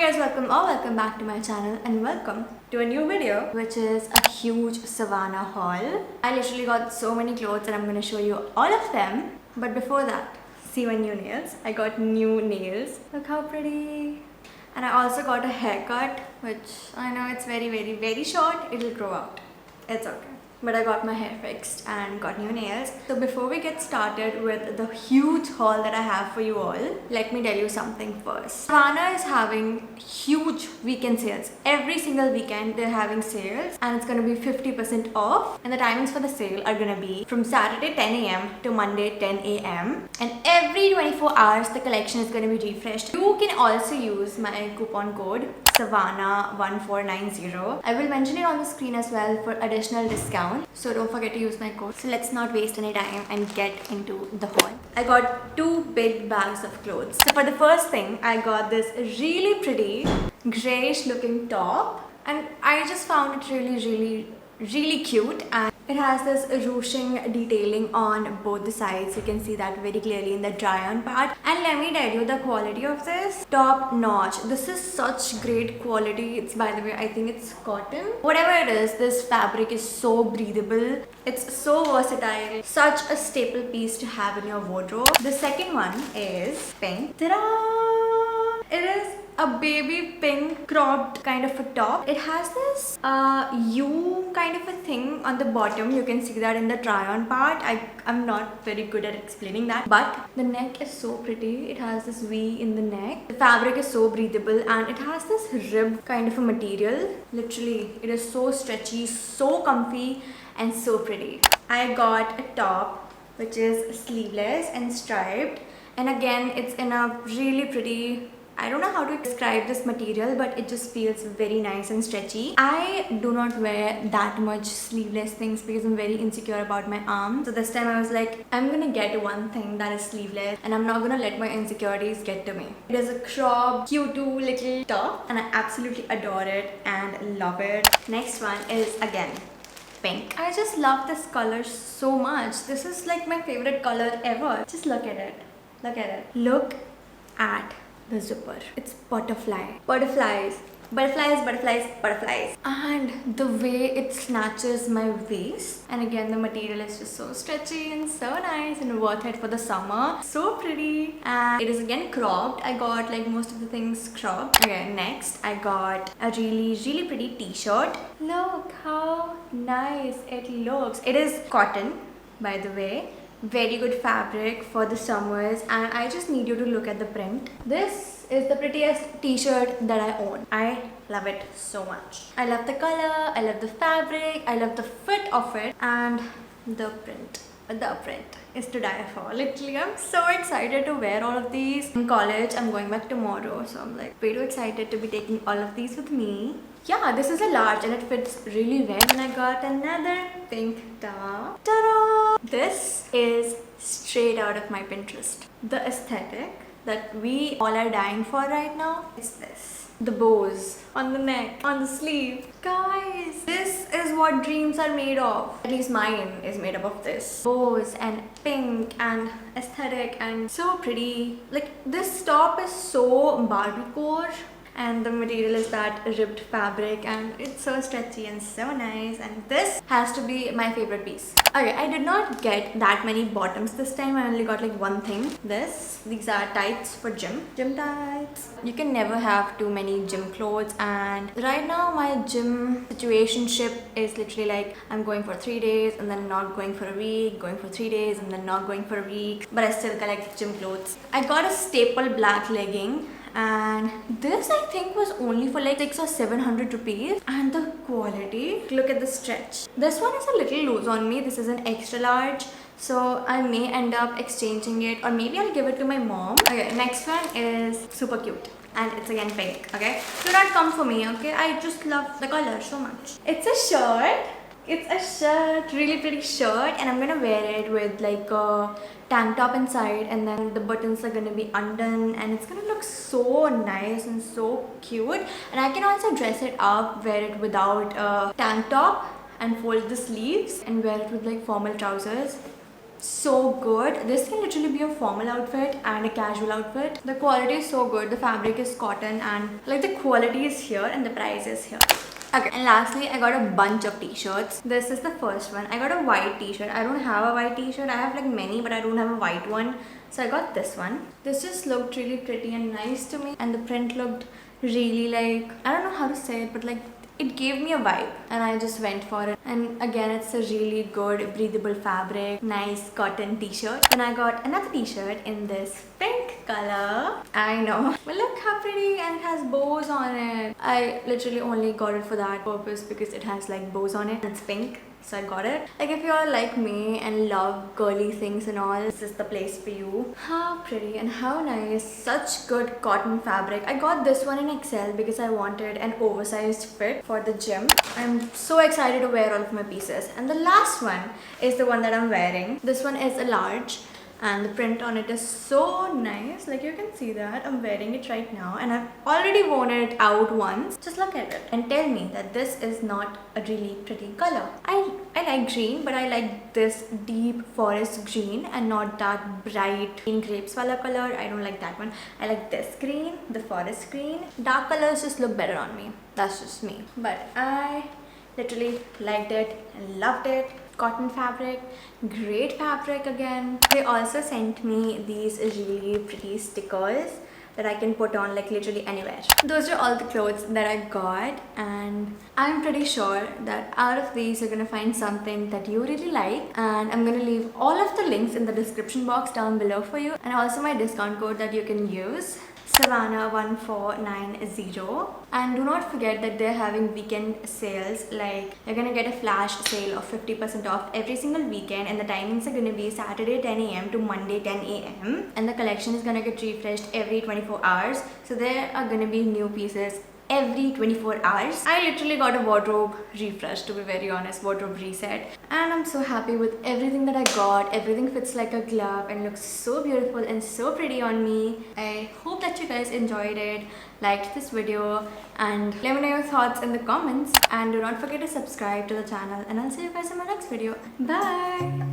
guys, welcome or welcome back to my channel and welcome to a new video which is a huge Savannah haul. I literally got so many clothes and I'm going to show you all of them. But before that, see my new nails. I got new nails. Look how pretty. And I also got a haircut, which I know it's very short. It'll grow out. It's okay. But I got my hair fixed and got new nails. So before we get started with the huge haul that I have for you all, let me tell you something first. Savannah is having huge weekend sales. Every single weekend they're having sales and it's going to be 50% off. And the timings for the sale are going to be from Saturday 10 a.m. to Monday 10 a.m. And every 24 hours the collection is going to be refreshed. You can also use my coupon code Savannah1490. I will mention it on the screen as well for additional discount. So don't forget to use my code. So let's not waste any time and get into the haul. I got two big bags of clothes. So for the first thing, I got this really pretty grayish looking top. And I just found it really cute. And it has this ruching detailing on both the sides. You can see that very clearly in the try on part. And let me tell you, the quality of this, top notch. This is such great quality. It's, by the way, I think it's cotton. Whatever it is, this fabric is so breathable. It's so versatile. Such a staple piece to have in your wardrobe. The second one is pink. Ta-da! It is a baby pink cropped kind of a top. It has this U kind of a thing on the bottom. You can see that in the try on part. I'm not very good at explaining that, but the neck is so pretty. It has this V in the neck. The fabric is so breathable and it has this rib kind of a material. Literally, it is so stretchy, so comfy and so pretty. I got a top which is sleeveless and striped, and again it's in a really pretty, I don't know how to describe this material, but it just feels very nice and stretchy. I do not wear that much sleeveless things because I'm very insecure about my arms. So this time I was like, I'm gonna get one thing that is sleeveless and I'm not gonna let my insecurities get to me. It is a cropped, cute little top and I absolutely adore it and love it. Next one is again pink. I just love this color so much. This is like my favorite color ever. Just look at it. Look at it. Look at the zipper. It's butterflies, and the way it snatches my waist. And again, the material is just so stretchy and so nice and worth it for the summer. So pretty. And it is again cropped. I got like most of the things cropped. Okay, next I got a really pretty t-shirt. Look how nice it looks. It is cotton, by the way. Very good fabric for the summers, and I just need you to look at the print. This is the prettiest t-shirt that I own. I love it so much. I love the color, I love the fabric, I love the fit of it, and the print. The print is to die for. Literally, I'm so excited to wear all of these. In college, I'm going back tomorrow, so I'm like way too excited to be taking all of these with me. Yeah, this is a large and it fits really well. And I got another pink top. Ta-da! This is straight out of my Pinterest. The aesthetic that we all are dying for right now is this. The bows on the neck, on the sleeve. Guys, this is what dreams are made of. At least mine is made up of this. Bows and pink and aesthetic and so pretty. Like, this top is so Barbie-core. And the material is that ribbed fabric and it's so stretchy and so nice, and this has to be my favorite piece. Okay, I did not get that many bottoms this time. I only got like one thing. These are tights for gym tights. You can never have too many gym clothes, and right now my gym situationship is literally like I'm going for 3 days and then not going for a week, going for 3 days and then not going for a week, but I still collect gym clothes. I got a staple black legging, and this I think was only for like 600 or 700 rupees, and the quality, look at the stretch. This one is a little loose on me. This is an extra large, so I may end up exchanging it, or maybe I'll give it to my mom. Okay, next one is super cute and it's again pink. Okay, do not come for me. Okay, I just love the color so much. It's a shirt. It's a shirt, really pretty shirt, and I'm gonna wear it with like a tank top inside, and then the buttons are gonna be undone, and it's gonna look so nice and so cute. And I can also dress it up, wear it without a tank top and fold the sleeves and wear it with like formal trousers. So good. This can literally be a formal outfit and a casual outfit. The quality is so good. The fabric is cotton and like the quality is here and the price is here. Okay, and lastly, I got a bunch of t-shirts. This is the first one. I got a white t-shirt. I don't have a white t-shirt. I have like many, but I don't have a white one. So I got this one. This just looked really pretty and nice to me. And the print looked really like, I don't know how to say it, but like it gave me a vibe and I just went for it. And again, it's a really good breathable fabric, nice cotton t-shirt. Then I got another t-shirt in this pink color. I know, but look how pretty, and it has bows on it. I literally only got it for that purpose because it has like bows on it and it's pink. So I got it. Like if you're like me and love girly things and all, this is the place for you. How pretty and how nice. Such good cotton fabric. I got this one in XL because I wanted an oversized fit for the gym. I'm so excited to wear all of my pieces. And the last one is the one that I'm wearing. This one is a large. And the print on it is so nice. Like you can see that I'm wearing it right now and I've already worn it out once. Just look at it and tell me that this is not a really pretty color. I like green, but I like this deep forest green and not that bright green grapes wala color. I don't like that one. I like this green, the forest green. Dark colors just look better on me. That's just me. But I literally liked it and loved it. Cotton fabric, great fabric again. They also sent me these really pretty stickers that I can put on like literally anywhere. Those are all the clothes that I got, and I'm pretty sure that out of these you're gonna find something that you really like, and I'm gonna leave all of the links in the description box down below for you, and also my discount code that you can use, Savannah1490. And do not forget that they're having weekend sales. Like you're gonna get a flash sale of 50% off every single weekend, and the timings are gonna be Saturday 10 a.m. to Monday 10 a.m. and the collection is gonna get refreshed every 24 hours. So there are gonna be new pieces every 24 hours. I literally got a wardrobe refresh, to be very honest, wardrobe reset, and I'm so happy with everything that I got. Everything fits like a glove and looks so beautiful and so pretty on me. I hope that you guys enjoyed it, liked this video, and let me know your thoughts in the comments, and do not forget to subscribe to the channel, and I'll see you guys in my next video. Bye.